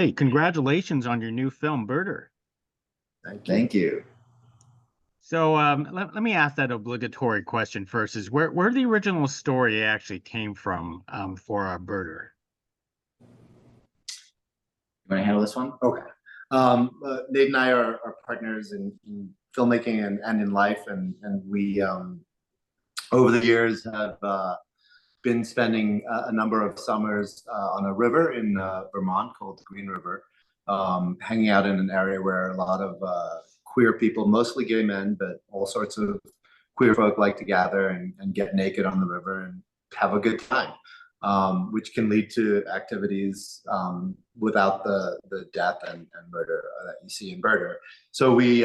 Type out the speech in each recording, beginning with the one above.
Hi, congratulations on your new film, Birder. Thank you. So let me ask that obligatory question first, is where the original story actually came from for Birder? You want to handle this one? Okay. Nate and I are partners in filmmaking and in life, and we over the years have been spending a number of summers on a river in Vermont called the Green River, hanging out in an area where a lot of queer people, mostly gay men, but all sorts of queer folk like to gather and get naked on the river and have a good time, which can lead to activities without the death and murder that you see in Birder. So we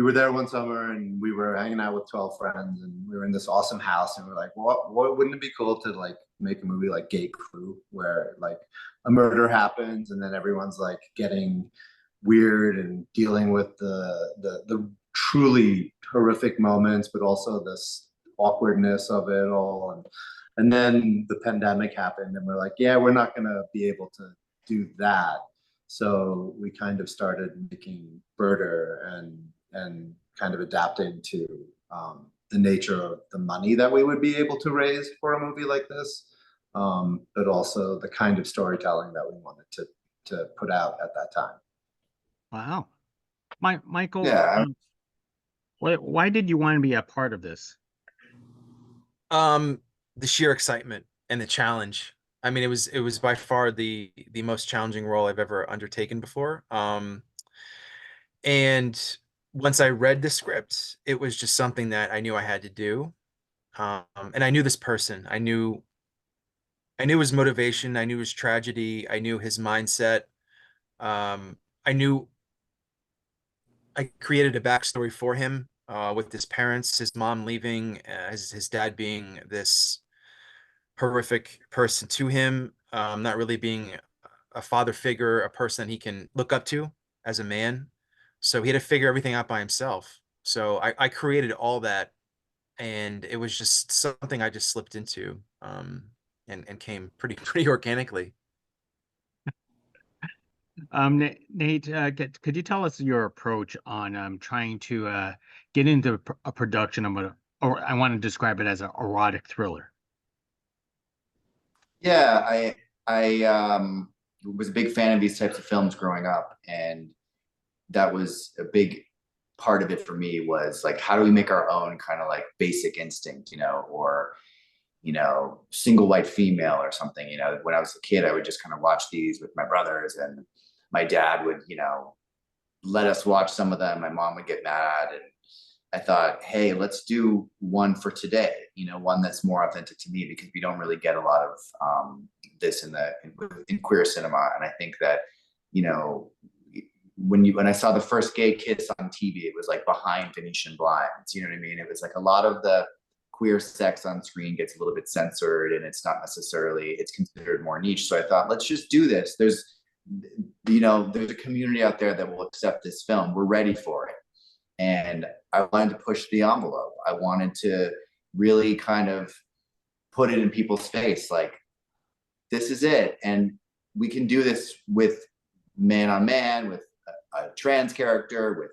were there one summer and we were hanging out with 12 friends and we were in this awesome house and we're like, what wouldn't it be cool to like make a movie like Gay Crew, where like a murder happens and then everyone's like getting weird and dealing with the truly horrific moments, but also this awkwardness of it all. And then the pandemic happened and we're like, yeah, we're not gonna be able to do that. So we kind of started making Birder and kind of adapting to the nature of the money that we would be able to raise for a movie like this, but also the kind of storytelling that we wanted to put out at that time. Wow. Michael, Yeah. why did you want to be a part of this? Um, the sheer excitement and the challenge. I mean, it was by far the most challenging role I've ever undertaken before. And once I read the script, it was just something that I knew I had to do. And I knew this person. I knew his motivation. I knew his tragedy. I knew his mindset. I knew I created a backstory for him with his parents, his mom leaving, his dad being this horrific person to him, not really being a father figure, a person he can look up to as a man. So he had to figure everything out by himself. So I created all that, and it was just something I just slipped into, and came pretty organically. Nate, could you tell us your approach on trying to get into a production of or I want to describe it as an erotic thriller? Yeah, I was a big fan of these types of films growing up, and that was a big part of it for me, was like, how do we make our own kind of like Basic Instinct, or Single White Female or something. When I was a kid, I would just kind of watch these with my brothers, and my dad would, let us watch some of them. My mom would get mad, and I thought, hey, let's do one for today, one that's more authentic to me, because we don't really get a lot of this in queer cinema. And I think that, when I saw the first gay kiss on TV, it was like behind Venetian blinds. You know what I mean? It was like a lot of the queer sex on screen gets a little bit censored, and it's considered more niche. So I thought, let's just do this. There's a community out there that will accept this film. We're ready for it. And I wanted to push the envelope. I wanted to really kind of put it in people's face, like, this is it. And we can do this with man on man, with a trans character, with,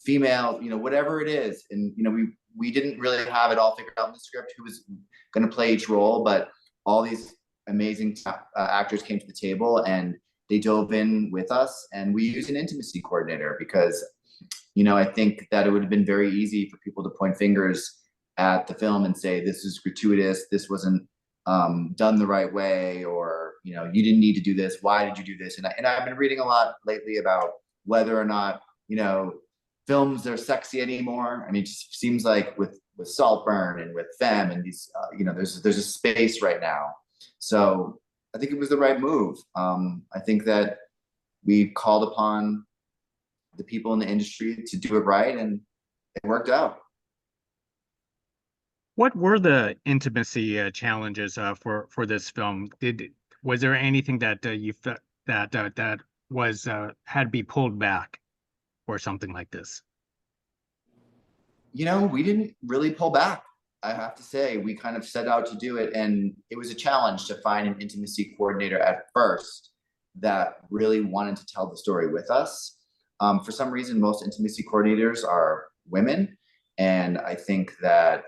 female, whatever it is. And, we didn't really have it all figured out in the script who was going to play each role, but all these amazing actors came to the table and they dove in with us. And we used an intimacy coordinator because, I think that it would have been very easy for people to point fingers at the film and say, this is gratuitous, this wasn't done the right way, or, you didn't need to do this, why did you do this? And I've been reading a lot lately about whether or not, films are sexy anymore. I mean, it just seems like with Saltburn and with Femme and these, there's a space right now. So I think it was the right move. I think that we called upon the people in the industry to do it right, and it worked out. What were the intimacy challenges for this film? Was there anything that you felt that was had to be pulled back or something like this? We didn't really pull back. I have to say, we kind of set out to do it, and it was a challenge to find an intimacy coordinator at first. that really wanted to tell the story with us. For some reason, most intimacy coordinators are women, and I think that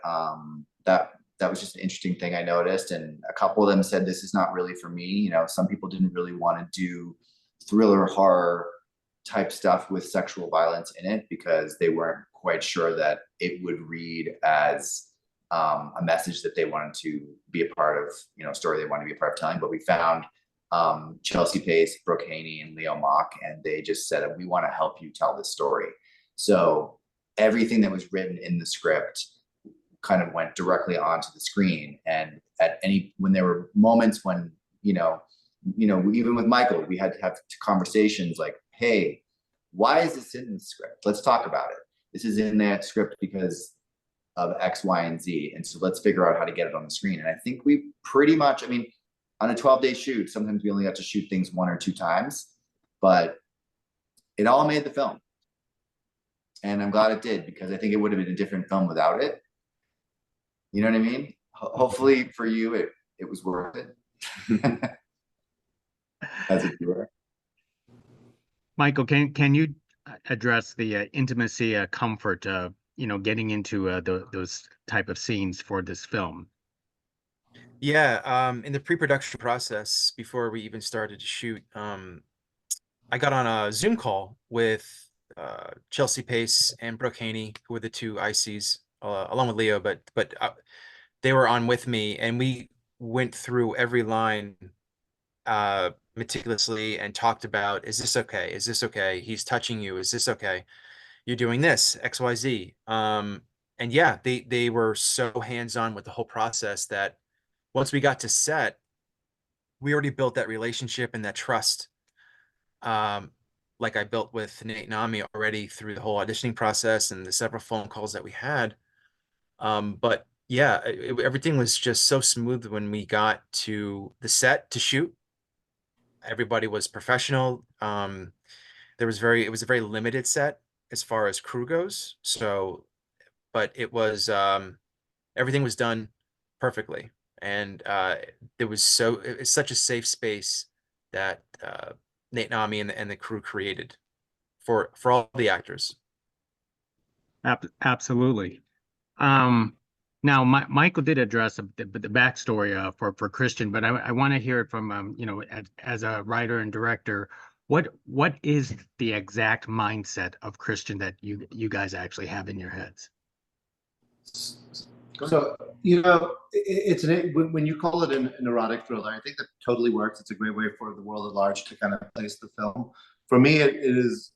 that was just an interesting thing I noticed. And a couple of them said, "This is not really for me." You know, some people didn't really want to do thriller horror type stuff with sexual violence in it because they weren't quite sure that it would read as a message that they wanted to be a part of, you know, a story they wanted to be a part of telling. But we found Chelsea Pace, Brooke Haney, and Leo Mock, and they just said, "We want to help you tell this story." So everything that was written in the script kind of went directly onto the screen. And when there were moments when, even with Michael, we had to have conversations like, "Hey, why is this in the script? Let's talk about it. This is in that script because of X, Y, and Z. And so let's figure out how to get it on the screen." And I think we pretty much, I mean, on a 12-day shoot, sometimes we only got to shoot things 1 or 2 times, but it all made the film. And I'm glad it did, because I think it would have been a different film without it. You know what I mean? Hopefully for you, it was worth it as a viewer. Michael, can you address the intimacy comfort of getting into those type of scenes for this film? Yeah, in the pre-production process, before we even started to shoot, I got on a Zoom call with Chelsea Pace and Brooke Haney, who were the 2 ICs, along with Leo, but they were on with me, and we went through every line meticulously and talked about, is this okay? Is this okay? He's touching you. Is this okay? You're doing this, XYZ. And yeah, they were so hands-on with the whole process that once we got to set, we already built that relationship and that trust. Like I built with Nate and Ami already through the whole auditioning process and the several phone calls that we had. But yeah, everything was just so smooth when we got to the set to shoot. Everybody was professional. It was a very limited set as far as crew goes. So, but it was, everything was done perfectly. And it's such a safe space that Nate and Ami and the crew created for all the actors. Absolutely. Now, Michael did address the backstory for Kristian, but I want to hear it from as a writer and director. What is the exact mindset of Kristian that you guys actually have in your heads? So, when you call it an erotic thriller, I think that totally works. It's a great way for the world at large to kind of place the film. For me, it is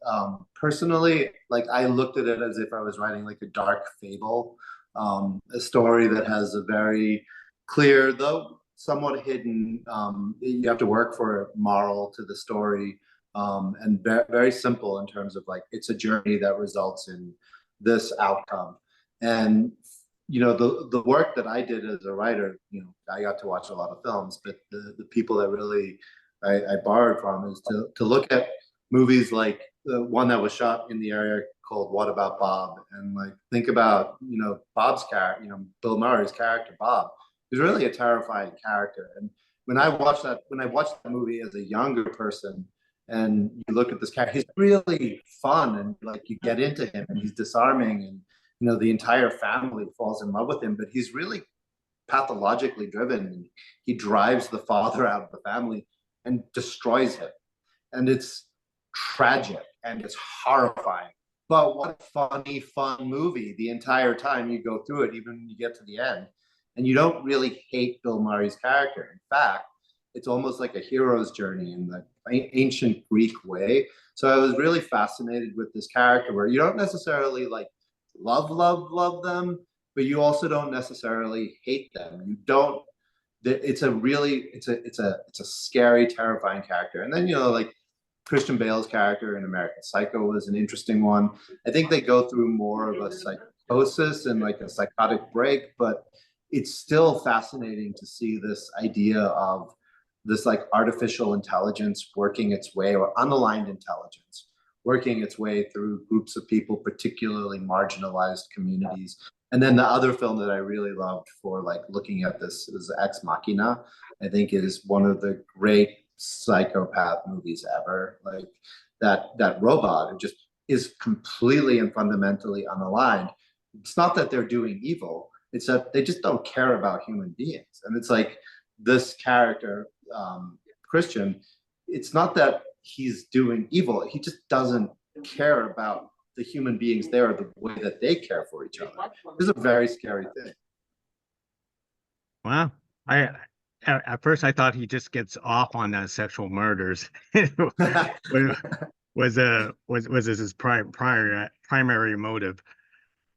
personally, like, I looked at it as if I was writing like a dark fable, a story that has a very clear, though somewhat hidden, you have to work for a moral to the story, and very simple in terms of, like, it's a journey that results in this outcome. And the work that I did as a writer, I got to watch a lot of films, but the people that really I borrowed from is to look at movies like the one that was shot in the area called What About Bob, and like think about Bob's character, Bill Murray's character Bob. He's really a terrifying character. And when I watched that movie as a younger person, and you look at this character, he's really fun, and like you get into him, and he's disarming, and the entire family falls in love with him, but he's really pathologically driven. He drives the father out of the family and destroys him. And it's tragic and it's horrifying. But what a funny, fun movie the entire time you go through it, even when you get to the end. And you don't really hate Bill Murray's character. In fact, it's almost like a hero's journey in the ancient Greek way. So I was really fascinated with this character where you don't necessarily like love them, but you also don't necessarily hate them. You don't. It's a scary, terrifying character. And then like Christian Bale's character in American Psycho was an interesting one. I think they go through more of a psychosis and like a psychotic break, but it's still fascinating to see this idea of this like artificial intelligence working its way, or unaligned intelligence working its way through groups of people, particularly marginalized communities. And then the other film that I really loved for like looking at this is Ex Machina. I think it is one of the great psychopath movies ever. Like that robot, it just is completely and fundamentally unaligned. It's not that they're doing evil, it's that they just don't care about human beings. And it's like this character, Kristian, it's not that he's doing evil, he just doesn't care about the human beings there the way that they care for each other. This is a very scary thing. Wow. At first I thought he just gets off on sexual murders. Was this his primary motive?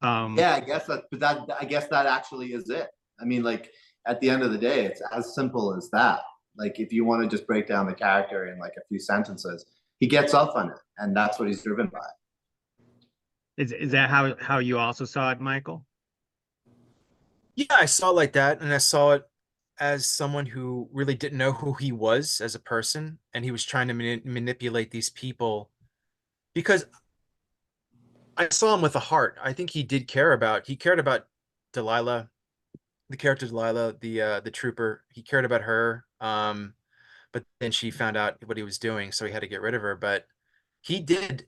Yeah, I guess that actually is it. I mean, like at the end of the day, it's as simple as that. Like if you want to just break down the character in like a few sentences, he gets off on it, and that's what he's driven by. Is that how you also saw it, Michael? Yeah, I saw it like that, and I saw it as someone who really didn't know who he was as a person, and he was trying to manipulate these people because I saw him with a heart. I think he cared about Delilah, the character Delilah, the trooper. He cared about her. But then she found out what he was doing, so he had to get rid of her. But he did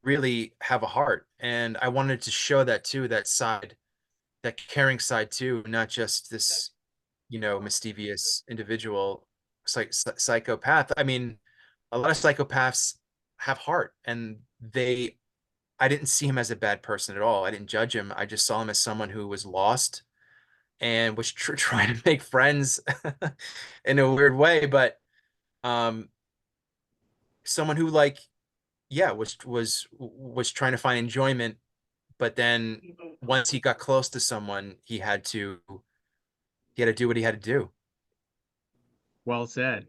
really have a heart, and I wanted to show that too, that side, that caring side too, not just this, mischievous individual, psychopath. I mean, a lot of psychopaths have heart, and I didn't see him as a bad person at all. I didn't judge him. I just saw him as someone who was lost and was trying to make friends in a weird way, but someone who was trying to find enjoyment, but then once he got close to someone, he had to do what he had to do. Well said.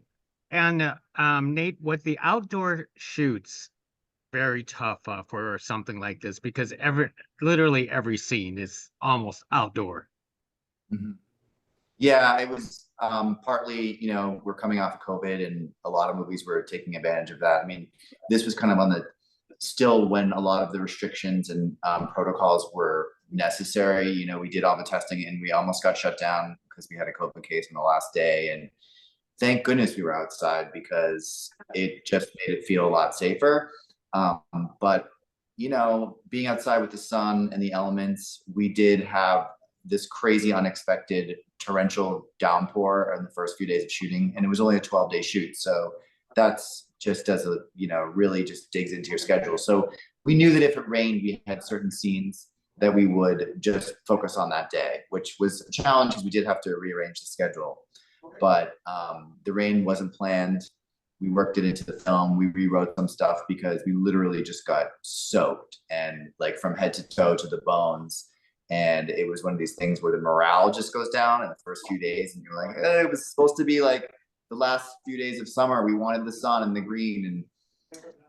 And Nate, was the outdoor shoots very tough for something like this? Because literally every scene is almost outdoor. Mm-hmm. Yeah, it was partly, we're coming off of COVID and a lot of movies were taking advantage of that. I mean, this was kind of still when a lot of the restrictions and protocols were necessary. We did all the testing and we almost got shut down because we had a COVID case on the last day. And thank goodness we were outside because it just made it feel a lot safer. But, being outside with the sun and the elements, we did have this crazy unexpected torrential downpour in the first few days of shooting, and it was only a 12-day shoot, so that's just really just digs into your schedule. So we knew that if it rained, we had certain scenes that we would just focus on that day, which was a challenge because we did have to rearrange the schedule. But the rain wasn't planned. We worked it into the film. We rewrote some stuff because we literally just got soaked and like from head to toe to the bones. And it was one of these things where the morale just goes down in the first few days. And you're like, it was supposed to be like the last few days of summer. We wanted the sun and the green.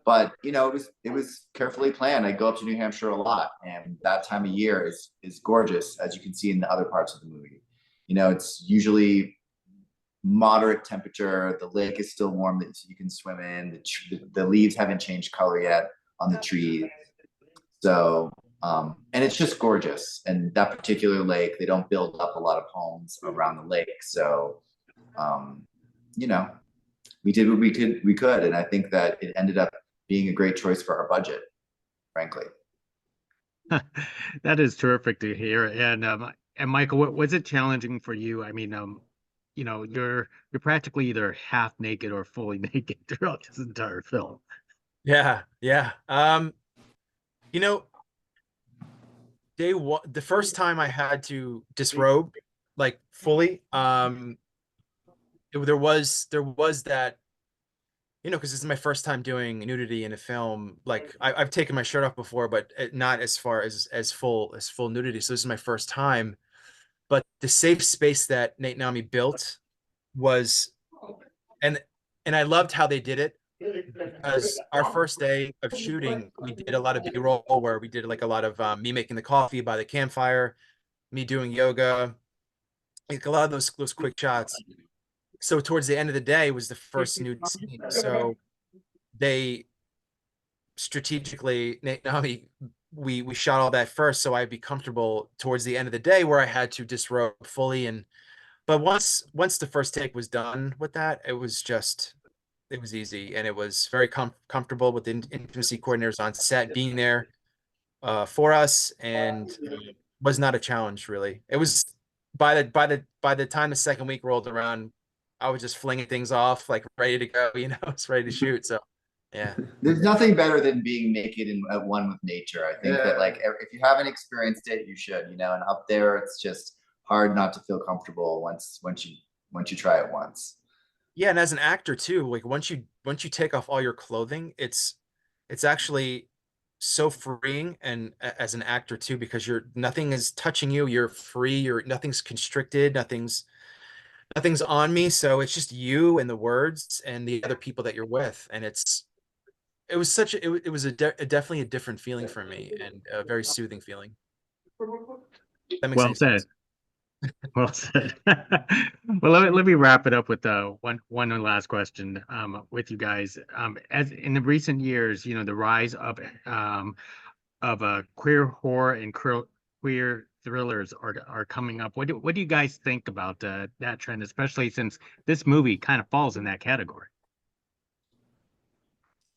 But it was carefully planned. I go up to New Hampshire a lot, and that time of year is gorgeous, as you can see in the other parts of the movie. It's usually moderate temperature. The lake is still warm that you can swim in. The leaves haven't changed color yet on the trees. So, and it's just gorgeous. And that particular lake, they don't build up a lot of homes around the lake. So, we did what we could. And I think that it ended up being a great choice for our budget, frankly. That is terrific to hear. And Michael, was it challenging for you? I mean, you're practically either half naked or fully naked throughout this entire film. Yeah. The first time I had to disrobe like fully, there was that, because this is my first time doing nudity in a film. Like I've taken my shirt off before, but not as far as full nudity. So this is my first time. But the safe space that Nate and Naomi built was, and I loved how they did it, because our first day of shooting, we did a lot of B-roll where we did like a lot of me making the coffee by the campfire, me doing yoga, like a lot of those quick shots. So towards the end of the day was the first nude scene. So they strategically, Nate and Naomi, we shot all that first, so I'd be comfortable towards the end of the day where I had to disrobe fully. But once the first take was done with that, it was just It was easy, and it was very comfortable with the intimacy coordinators on set being there for us, and was not a challenge really. It was by the time the second week rolled around, I was just flinging things off, like ready to go. You know, I was ready to shoot. So, yeah. There's nothing better than being naked and at one with nature. I think that like if you haven't experienced it, you should. You know, and up there, it's just hard not to feel comfortable once you try it once. Yeah, and as an actor too, like once you take off all your clothing, it's actually so freeing, and as an actor too, because nothing is touching you, you're free, nothing's constricted, nothing's on me, so it's just you and the words and the other people that you're with, and it was such it was definitely a different feeling for me, and a very soothing feeling. That makes Well any said. sense. Well said. Well, let me wrap it up with one last question with you guys. As in the recent years, you know, the rise of queer horror and queer thrillers are coming up. What do you guys think about that trend, especially since this movie kind of falls in that category?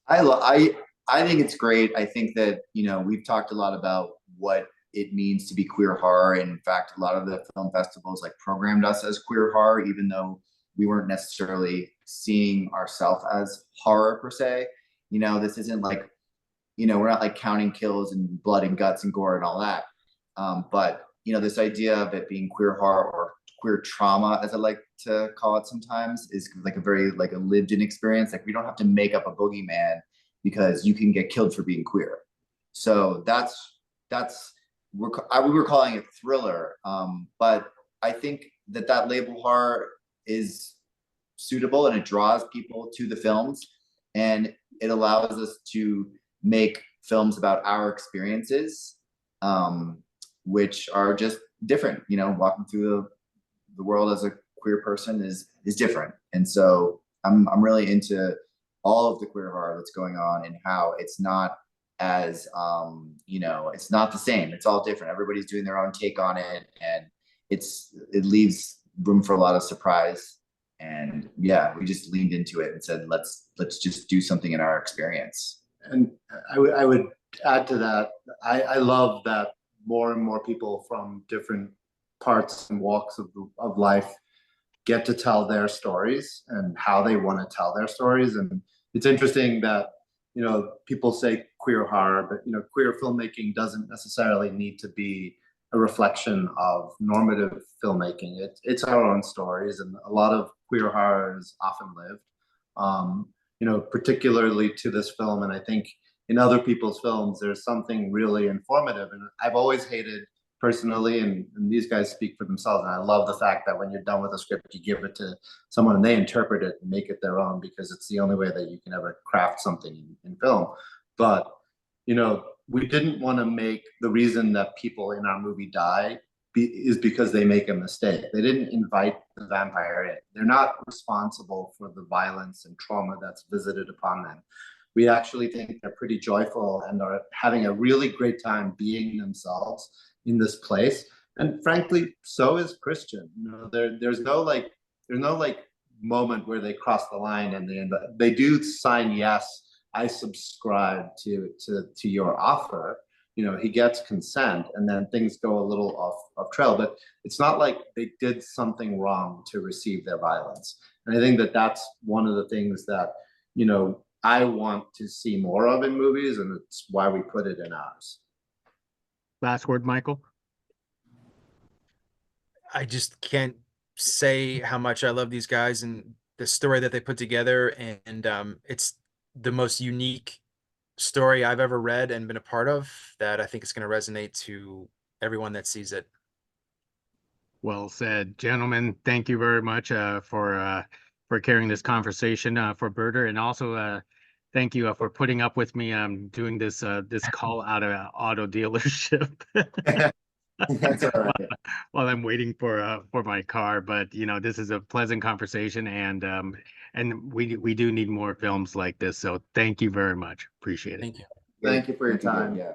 I think it's great. I think that, you know, we've talked a lot about what it means to be queer horror. And in fact, a lot of the film festivals like programmed us as queer horror, even though we weren't necessarily seeing ourselves as horror per se. You know, this isn't like, you know, we're not like counting kills and blood and guts and gore and all that. But, you know, this idea of it being queer horror or queer trauma, as I like to call it sometimes, is like a very like a lived in experience. Like we don't have to make up a boogeyman because you can get killed for being queer. So we were calling it thriller, but I think that label horror is suitable and it draws people to the films, and it allows us to make films about our experiences, which are just different. You know, walking through the world as a queer person is different, and so I'm really into all of the queer horror that's going on, and how it's not as you know, it's not the same, it's all different, everybody's doing their own take on it, and it leaves room for a lot of surprise. And yeah, we just leaned into it and said, let's just do something in our experience. And I would add to that, I love that more and more people from different parts and walks of life get to tell their stories and how they want to tell their stories. And it's interesting that, you know, people say queer horror, but, you know, queer filmmaking doesn't necessarily need to be a reflection of normative filmmaking. It's our own stories, and a lot of queer horror is often lived, you know, particularly to this film. And I think in other people's films, there's something really informative. And I've always hated personally, and these guys speak for themselves. And I love the fact that when you're done with a script, you give it to someone and they interpret it and make it their own, because it's the only way that you can ever craft something in film. But, you know, we didn't want to make the reason that people in our movie die is because they make a mistake. They didn't invite the vampire in. They're not responsible for the violence and trauma that's visited upon them. We actually think they're pretty joyful and are having a really great time being themselves in this place. And frankly, so is Kristian. You know, there's no like moment where they cross the line, and they do sign yes, I subscribe to your offer. You know, he gets consent, and then things go a little off trail. But it's not like they did something wrong to receive their violence. And I think that that's one of the things that, you know, I want to see more of in movies, and it's why we put it in ours. Last word, Michael. I just can't say how much I love these guys and the story that they put together, and it's the most unique story I've ever read and been a part of, that I think is going to resonate to everyone that sees it. Well said, gentlemen. Thank you very much for carrying this conversation for Birder, and also thank you for putting up with me doing this call out of an auto dealership. That's all right. While I'm waiting for my car. But you know, this is a pleasant conversation, and we do need more films like this. So thank you very much. Appreciate it. Thank you. Thank you for your time. Yeah.